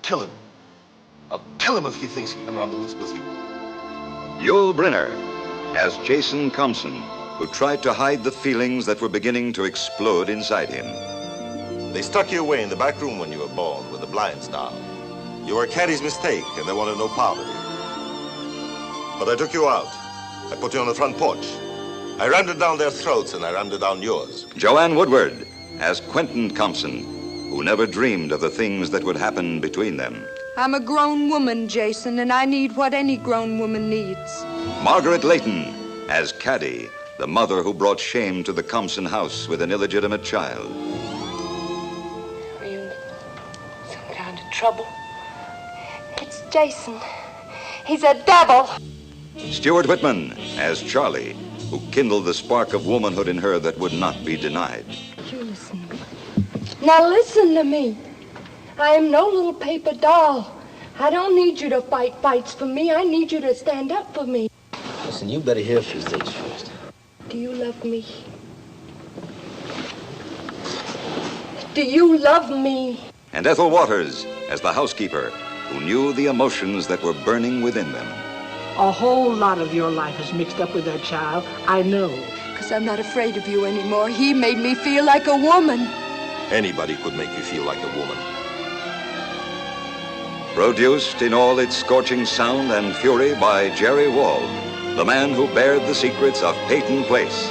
Kill him. I'll kill him if he thinks he can run the risk with you. Yul Brynner as Jason Thompson, who tried to hide the feelings that were beginning to explode inside him. They stuck you away in the back room when you were born with the blinds down. You were Caddy's mistake, and they wanted no part of you. But I took you out. I put you on the front porch. I rammed it down their throats, and I rammed it down yours. Joanne Woodward as Quentin Thompson, who never dreamed of the things that would happen between them. I'm a grown woman, Jason, and I need what any grown woman needs. Margaret Layton as Caddy, the mother who brought shame to the Thompson house with an illegitimate child. Are you in some kind of trouble? It's Jason. He's a devil. Stuart Whitman as Charlie, who kindled the spark of womanhood in her that would not be denied. You listen to me. Now listen to me. I am no little paper doll. I don't need you to fight fights for me. I need you to stand up for me. Listen, you better hear a few things first. Do you love me? Do you love me? And Ethel Waters as the housekeeper, who knew the emotions that were burning within them. A whole lot of your life is mixed up with that child. I know. Because I'm not afraid of you anymore. He made me feel like a woman. Anybody could make you feel like a woman. Produced in all its scorching sound and fury by Jerry Wald, the man who bared the secrets of Peyton Place.